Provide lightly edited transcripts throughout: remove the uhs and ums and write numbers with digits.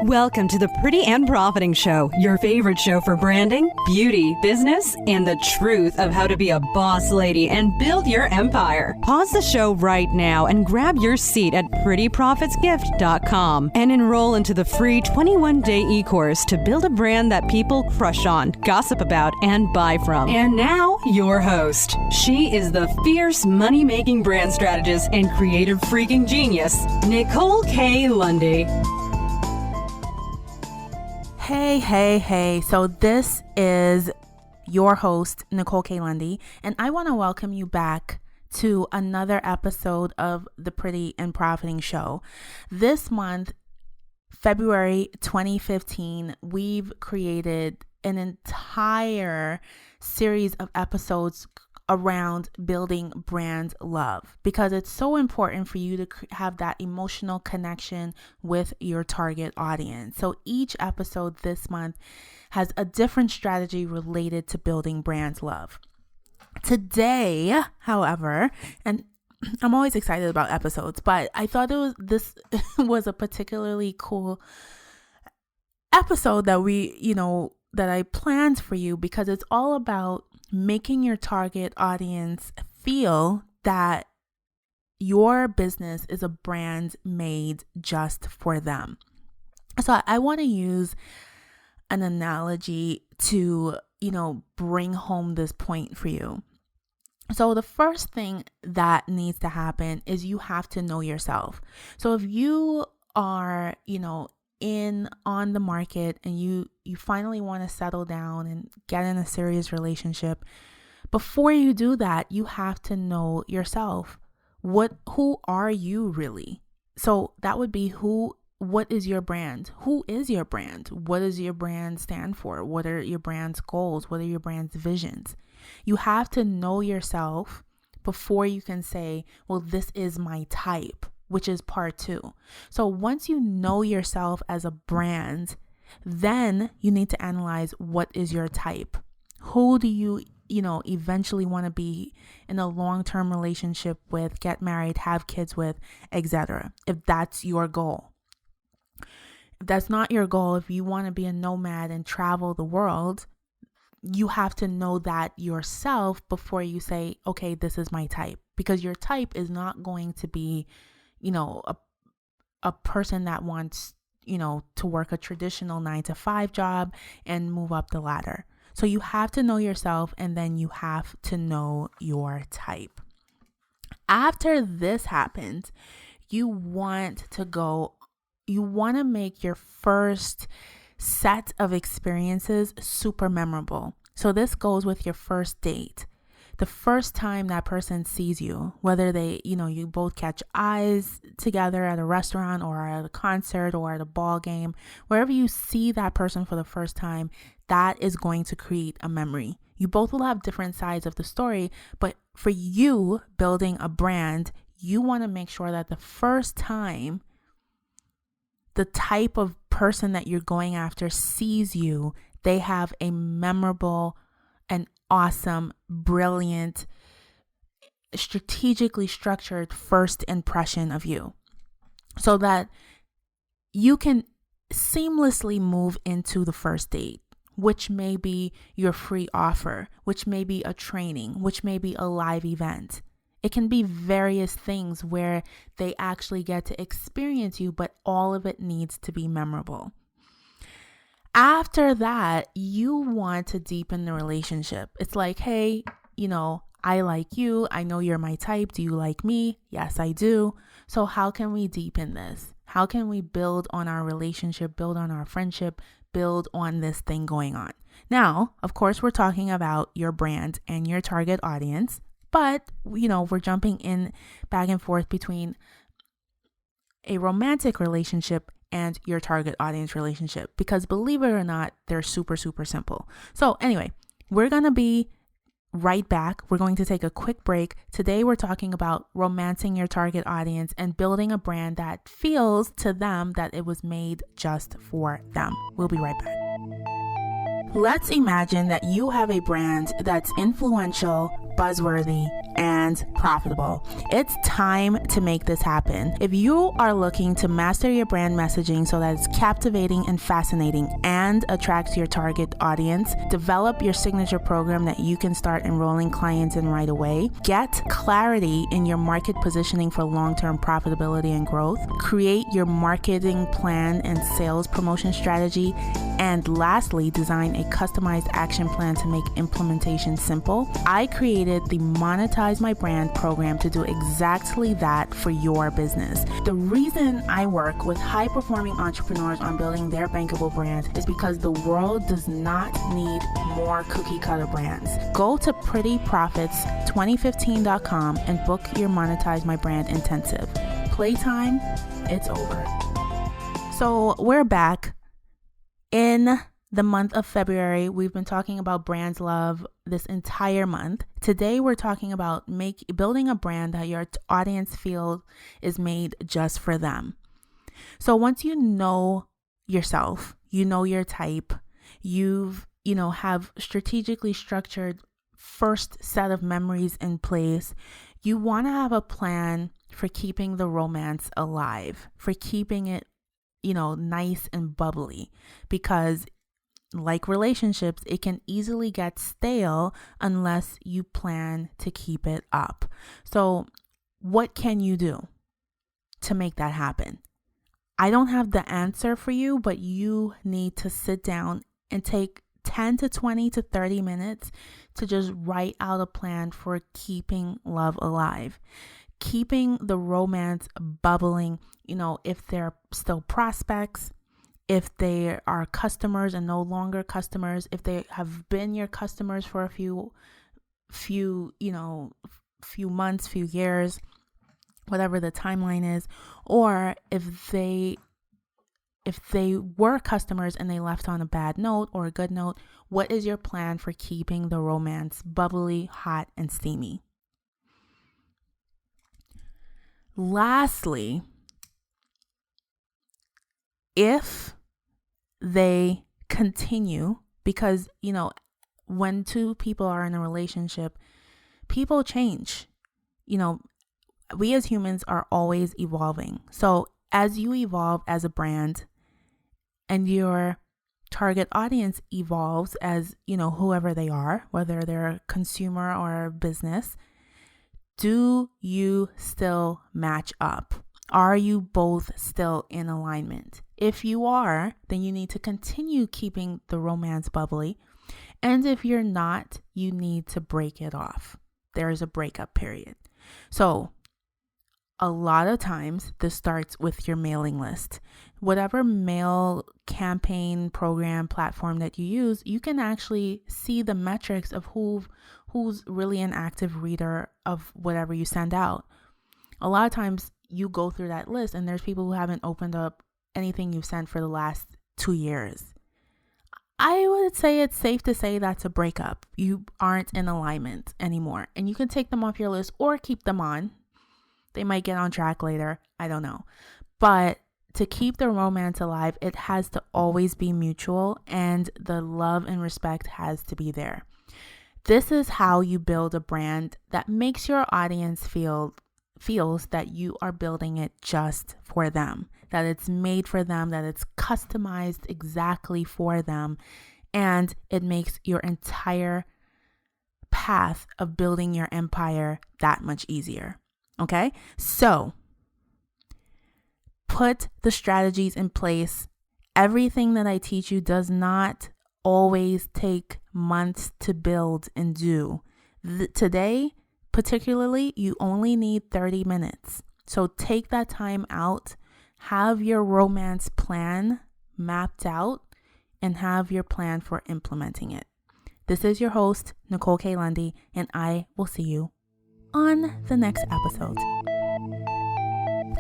Welcome to the Pretty and Profiting Show, your favorite show for branding, beauty, business, and the truth of how to be a boss lady and build your empire. Pause the show right now and grab your seat at prettyprofitsgift.com and enroll into the free 21-day e-course to build a brand that people crush on, gossip about, and buy from. And now, your host. She is the fierce money-making brand strategist and creative freaking genius, Nicole K. Lundy. Hey. So this is your host, Nicole K. Lundy, and I want to welcome you back to another episode of the Pretty and Profiting Show. This month, February 2015, we've created an entire series of episodes around building brand love, because it's so important for you to have that emotional connection with your target audience. So each episode this month has a different strategy related to building brand love. Today, however, and I'm always excited about episodes, but I thought this was a particularly cool episode that that I planned for you, because it's all about making your target audience feel that your business is a brand made just for them. So I want to use an analogy to, bring home this point for you. So the first thing that needs to happen is you have to know yourself. So if you are, on the market and you finally want to settle down and get in a serious relationship, before you do that, you have to know yourself. Who are you really? So that would be what is your brand? Who is your brand? What does your brand stand for? What are your brand's goals? What are your brand's visions? You have to know yourself before you can say, well, this is my type, which is part 2. So once you know yourself as a brand, then you need to analyze what is your type. Who do you, eventually want to be in a long-term relationship with, get married, have kids with, etc. If that's your goal. If that's not your goal, if you want to be a nomad and travel the world, you have to know that yourself before you say, okay, this is my type. Because your type is not going to be a person that wants, to work a traditional 9-to-5 job and move up the ladder. So you have to know yourself, and then you have to know your type. After this happens, you want to make your first set of experiences super memorable. So this goes with your first date. The first time that person sees you, whether they, you both catch eyes together at a restaurant or at a concert or at a ball game, wherever you see that person for the first time, that is going to create a memory. You both will have different sides of the story, but for you building a brand, you want to make sure that the first time the type of person that you're going after sees you, they have a memorable and awesome, brilliant, strategically structured first impression of you, so that you can seamlessly move into the first date, which may be your free offer, which may be a training, which may be a live event. It can be various things where they actually get to experience you, but all of it needs to be memorable. After that, you want to deepen the relationship. It's like, hey, I like you. I know you're my type. Do you like me? Yes, I do. So how can we deepen this? How can we build on our relationship, build on our friendship, build on this thing going on? Now, of course, we're talking about your brand and your target audience, but, we're jumping in back and forth between a romantic relationship and your target audience relationship, because believe it or not, they're super, super simple. So anyway, we're going to be right back. We're going to take a quick break. Today, we're talking about romancing your target audience and building a brand that feels to them that it was made just for them. We'll be right back. Let's imagine that you have a brand that's influential, buzzworthy, and profitable. It's time to make this happen. If you are looking to master your brand messaging so that it's captivating and fascinating and attracts your target audience, develop your signature program that you can start enrolling clients in right away, get clarity in your market positioning for long-term profitability and growth, create your marketing plan and sales promotion strategy, and lastly, design a customized action plan to make implementation simple, I created the Monetize My Brand program to do exactly that for your business. The reason I work with high-performing entrepreneurs on building their bankable brands is because the world does not need more cookie-cutter brands. Go to prettyprofits2015.com and book your Monetize My Brand intensive. Playtime, it's over. So we're back. In the month of February, we've been talking about brands love this entire month. Today, we're talking about building a brand that your audience feels is made just for them. So once you know yourself, you know your type, have strategically structured first set of memories in place, you want to have a plan for keeping the romance alive, for keeping it nice and bubbly, because like relationships, it can easily get stale unless you plan to keep it up. So what can you do to make that happen? I don't have the answer for you, but you need to sit down and take 10 to 20 to 30 minutes to just write out a plan for keeping love alive, keeping the romance bubbling. If they're still prospects, if they are customers and no longer customers, if they have been your customers for a few months, few years, whatever the timeline is, or if they were customers and they left on a bad note or a good note, what is your plan for keeping the romance bubbly, hot, and steamy? Lastly, if they continue, because, when two people are in a relationship, people change. We as humans are always evolving. So as you evolve as a brand and your target audience evolves as, whoever they are, whether they're a consumer or a business, do you still match up? Are you both still in alignment? If you are, then you need to continue keeping the romance bubbly. And if you're not, you need to break it off. There is a breakup period. So a lot of times this starts with your mailing list. Whatever mail campaign program platform that you use, you can actually see the metrics of who's really an active reader of whatever you send out. A lot of times you go through that list and there's people who haven't opened up anything you've sent for the last 2 years. I would say it's safe to say that's a breakup. You aren't in alignment anymore, and you can take them off your list or keep them on. They might get on track later. I don't know. But to keep the romance alive, it has to always be mutual, and the love and respect has to be there. This is how you build a brand that makes your audience feels that you are building it just for them, that it's made for them, that it's customized exactly for them, and it makes your entire path of building your empire that much easier. Okay? So put the strategies in place. Everything that I teach you does not always take months to build and do. Today, particularly, you only need 30 minutes. So take that time out, have your romance plan mapped out, and have your plan for implementing it. This is your host, Nicole K. Lundy, and I will see you on the next episode.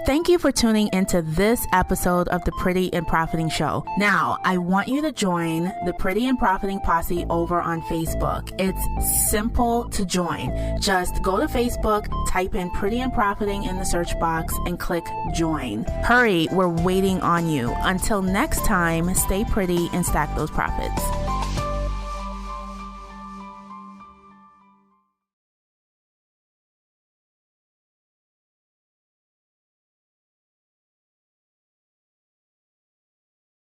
Thank you for tuning into this episode of the Pretty and Profiting Show. Now, I want you to join the Pretty and Profiting Posse over on Facebook. It's simple to join. Just go to Facebook, type in Pretty and Profiting in the search box, and click join. Hurry, we're waiting on you. Until next time, stay pretty and stack those profits.